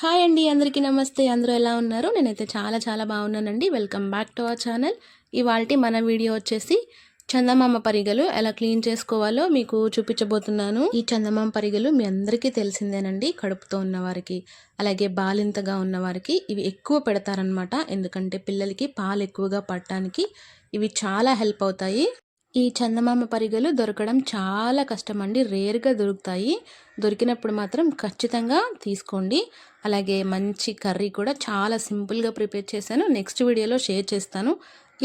Hi అండి, అందరికీ నమస్తే. అందరూ ఎలా ఉన్నారు? నేనైతే చాలా బాగున్నానండి. Welcome back to our channel. ఇవాల్టి మన వీడియో వచ్చేసి చందమామ పరిగెలు ఎలా క్లీన్ చేసుకోవాలో మీకు చూపించబోతున్నాను. ఈ చందమామ పరిగెలు మీ అందరికీ తెలిసిందేనండి. కడుపుతో ఉన్నవారికి అలాగే బాలింతగా ఉన్నవారికి ఇవి ఎక్కువ పెడతారనమాట. ఎందుకంటే పిల్లలకి పాలు ఎక్కువగా పడటానికి ఇవి చాలా హెల్ప్ అవుతాయి. ఈ చందమామ పరిగెలు దొరకడం చాలా కష్టమండి. రేర్గా దొరుకుతాయి. దొరికినప్పుడు మాత్రం ఖచ్చితంగా తీసుకోండి. అలాగే మంచి కర్రీ కూడా చాలా సింపుల్గా ప్రిపేర్ చేశాను. నెక్స్ట్ వీడియోలో షేర్ చేస్తాను.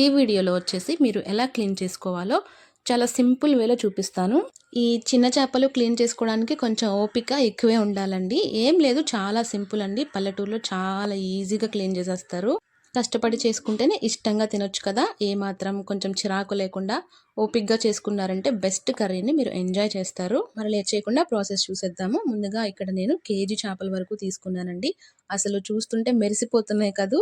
ఈ వీడియోలో వచ్చేసి మీరు ఎలా క్లీన్ చేసుకోవాలో చాలా సింపుల్ వేలో చూపిస్తాను. ఈ చిన్న చేపలు క్లీన్ చేసుకోవడానికి కొంచెం ఓపిక ఎక్కువే ఉండాలండి. ఏం లేదు, చాలా సింపుల్ అండి. పల్లెటూరులో చాలా ఈజీగా క్లీన్ చేసేస్తారు. కష్టపడి చేసుకుంటేనే ఇష్టంగా తినొచ్చు కదా. ఏమాత్రం కొంచెం చిరాకు లేకుండా ఓపిక్గా చేసుకున్నారంటే బెస్ట్ కర్రీని మీరు ఎంజాయ్ చేస్తారు. మరి లేట్ చేయకుండా ప్రాసెస్ చూసేద్దాము. ముందుగా ఇక్కడ నేను కేజీ చేపల వరకు తీసుకున్నానండి. అసలు చూస్తుంటే మెరిసిపోతున్నాయి కదూ,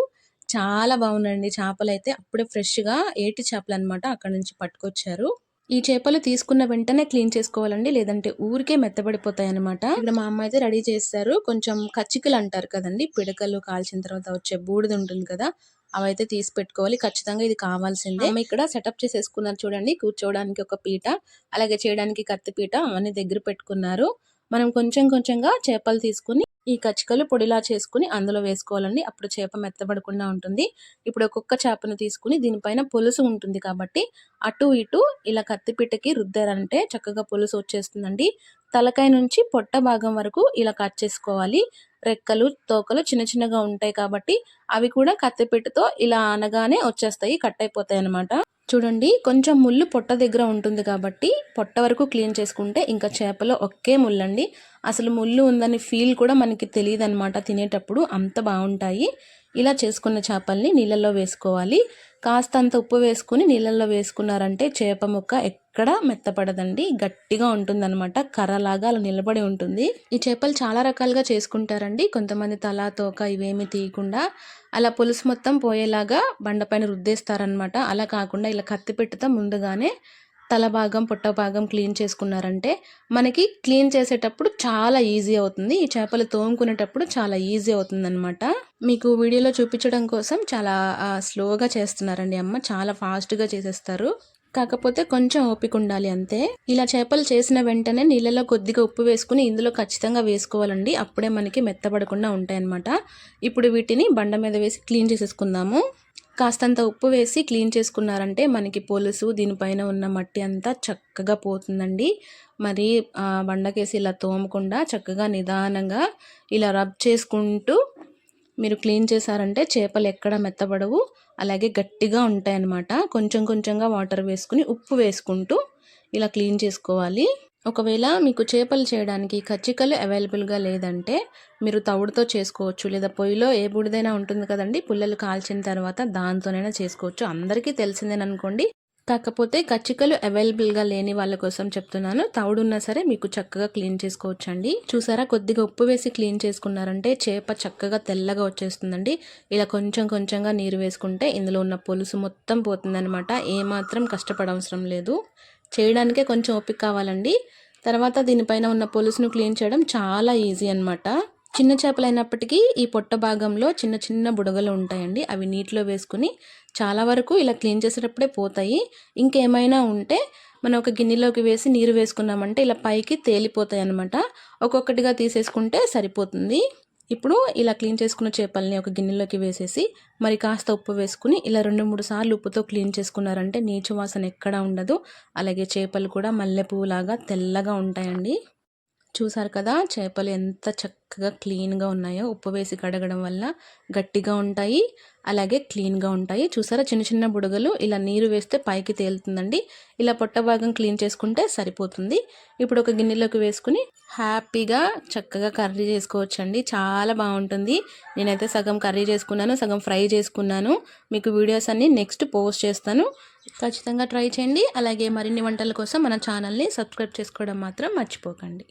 చాలా బాగున్నాయండి. చేపలు అయితే అప్పుడే ఫ్రెష్గా ఏటి చేపలు అనమాట, అక్కడ నుంచి పట్టుకొచ్చారు. ఈ చేపలు తీసుకున్న వెంటనే క్లీన్ చేసుకోవాలండి, లేదంటే ఊరికే మెత్తబడిపోతాయి అనమాట. ఇక్కడ మా అమ్మ అయితే రెడీ చేస్తారు. కొంచెం కచ్చికలు అంటారు కదండి, పిడకలు కాల్చిన తర్వాత వచ్చే బూడిద ఉంటుంది కదా, అవైతే తీసి పెట్టుకోవాలి. ఖచ్చితంగా ఇది కావాల్సిందే. అమ్మ ఇక్కడ సెటప్ చేసేసుకున్నారు చూడండి. కూర్చోవడానికి ఒక పీట, అలాగే చేయడానికి కత్తి పీట అవన్నీ దగ్గర పెట్టుకున్నారు. మనం కొంచెంగా చేపలు తీసుకుని ఈ కచ్చికలు పొడిలా చేసుకుని అందులో వేసుకోవాలండి. అప్పుడు చేప మెత్తబడకుండా ఉంటుంది. ఇప్పుడు ఒక్కొక్క చేపను తీసుకుని దీనిపైన పులుసు ఉంటుంది కాబట్టి అటు ఇటు ఇలా కత్తిపీటకి రుద్దారంటే చక్కగా పులుసు వచ్చేస్తుందండి. తలకాయ నుంచి పొట్ట భాగం వరకు ఇలా కట్ చేసుకోవాలి. రెక్కలు తోకలు చిన్నగా ఉంటాయి కాబట్టి అవి కూడా కత్తిపీటతో ఇలా అనగానే వచ్చేస్తాయి, కట్ అయిపోతాయి అన్నమాట. చూడండి, కొంచెం ముళ్ళు పొట్ట దగ్గర ఉంటుంది కాబట్టి పొట్ట వరకు క్లీన్ చేసుకుంటే ఇంకా చేపలో ఒకే ముళ్ళండి. అసలు ముళ్ళు ఉందని ఫీల్ కూడా మనకి తెలియదు అనమాట తినేటప్పుడు, అంత బాగుంటాయి. ఇలా చేసుకున్న చేపల్ని నీళ్ళల్లో వేసుకోవాలి. కాస్తంత ఉప్పు వేసుకుని నీళ్ళల్లో వేసుకున్నారంటే చేప ముక్క ఎక్కడ మెత్తపడదండి, గట్టిగా ఉంటుందన్నమాట. కర్రలాగా అలా నిలబడి ఉంటుంది. ఈ చేపలు చాలా రకాలుగా చేసుకుంటారండి. కొంతమంది తల తోక ఇవేమి తీయకుండా అలా పులుసు మొత్తం పోయేలాగా బండపైన రుద్దేస్తారనమాట. అలా కాకుండా ఇలా కత్తిపెట్టుతో ముందుగానే తల భాగం పొట్ట భాగం క్లీన్ చేసుకున్నారంటే మనకి క్లీన్ చేసేటప్పుడు చాలా ఈజీ అవుతుంది. ఈ చేపలు తోముకునేటప్పుడు చాలా ఈజీ అవుతుంది అనమాట. మీకు వీడియోలో చూపించడం కోసం చాలా స్లోగా చేస్తున్నారండి అమ్మ, చాలా ఫాస్ట్గా చేసేస్తారు. కాకపోతే కొంచెం ఓపిక ఉండాలి అంతే. ఇలా చేపలు చేసిన వెంటనే నీళ్ళలో కొద్దిగా ఉప్పు వేసుకుని ఇందులో ఖచ్చితంగా వేసుకోవాలండి. అప్పుడే మనకి మెత్తబడకుండా ఉంటాయన్నమాట. ఇప్పుడు వీటిని బండ మీద వేసి క్లీన్ చేసేసుకుందాము. కాస్తంత ఉప్పు వేసి క్లీన్ చేసుకున్నారంటే మనకి పులుసు దీనిపైన ఉన్న మట్టి అంతా చక్కగా పోతుందండి. మరి బండకేసి ఇలా తోమకుండా చక్కగా నిదానంగా ఇలా రబ్ చేసుకుంటూ మీరు క్లీన్ చేశారంటే చేపలు ఎక్కడ మెత్తబడవు, అలాగే గట్టిగా ఉంటాయన్నమాట. కొంచెంగా వాటర్ వేసుకుని ఉప్పు వేసుకుంటూ ఇలా క్లీన్ చేసుకోవాలి. ఒకవేళ మీకు చేపలు చేయడానికి కచ్చికలు అవైలబుల్గా లేదంటే మీరు తవుడుతో చేసుకోవచ్చు, లేదా పొయ్యిలో ఏ బూడిదైనా ఉంటుంది కదండి, పుల్లలు కాల్చిన తర్వాత దాంతోనైనా చేసుకోవచ్చు. అందరికీ తెలిసిందేననుకోండి. కాకపోతే కచ్చికలు అవైలబుల్గా లేని వాళ్ళ కోసం చెప్తున్నాను. తవుడున్నా సరే మీకు చక్కగా క్లీన్ చేసుకోవచ్చు అండి. చూసారా, కొద్దిగా ఉప్పు వేసి క్లీన్ చేసుకున్నారంటే చేప చక్కగా తెల్లగా వచ్చేస్తుందండి. ఇలా కొంచెంగా నీరు వేసుకుంటే ఇందులో ఉన్న పులుసు మొత్తం పోతుందనమాట. ఏమాత్రం కష్టపడవసరం లేదు. చేయడానికే కొంచెం ఓపిక కావాలండి. తర్వాత దీనిపైన ఉన్న పులుసును క్లీన్ చేయడం చాలా ఈజీ అనమాట. చిన్న చేపలు అయినప్పటికీ ఈ పొట్ట భాగంలో చిన్న బుడగలు ఉంటాయండి. అవి నీటిలో వేసుకుని చాలా వరకు ఇలా క్లీన్ చేసేటప్పుడే పోతాయి. ఇంకేమైనా ఉంటే మనం ఒక గిన్నెలోకి వేసి నీరు వేసుకున్నామంటే ఇలా పైకి తేలిపోతాయి అన్నమాట. ఒక్కొక్కటిగా తీసేసుకుంటే సరిపోతుంది. ఇప్పుడు ఇలా క్లీన్ చేసుకున్న చేపల్ని ఒక గిన్నెలోకి వేసేసి మరి కాస్త ఉప్పు వేసుకుని ఇలా 2-3 సార్లు ఉప్పుతో క్లీన్ చేసుకున్నారంటే నీచు వాసన ఎక్కడా ఉండదు. అలాగే చేపలు కూడా మల్లెపువ్వులాగా తెల్లగా ఉంటాయండి. చూసారు కదా, చేపలు ఎంత చక్కగా క్లీన్గా ఉన్నాయో. ఉప్పు వేసి కడగడం వల్ల గట్టిగా ఉంటాయి, అలాగే క్లీన్గా ఉంటాయి. చూసారా, చిన్న బుడగలు ఇలా నీరు వేస్తే పైకి తేలుతుందండి. ఇలా పొట్ట భాగం క్లీన్ చేసుకుంటే సరిపోతుంది. ఇప్పుడు ఒక గిన్నెలోకి వేసుకుని హ్యాపీగా చక్కగా కర్రీ చేసుకోవచ్చండి. చాలా బాగుంటుంది. నేనైతే సగం కర్రీ చేసుకున్నాను, సగం ఫ్రై చేసుకున్నాను. మీకు వీడియోస్ అన్నీ నెక్స్ట్ పోస్ట్ చేస్తాను. ఖచ్చితంగా ట్రై చేయండి. అలాగే మరిన్ని వంటల కోసం మన ఛానల్ని సబ్స్క్రైబ్ చేసుకోవడం మాత్రం మర్చిపోకండి.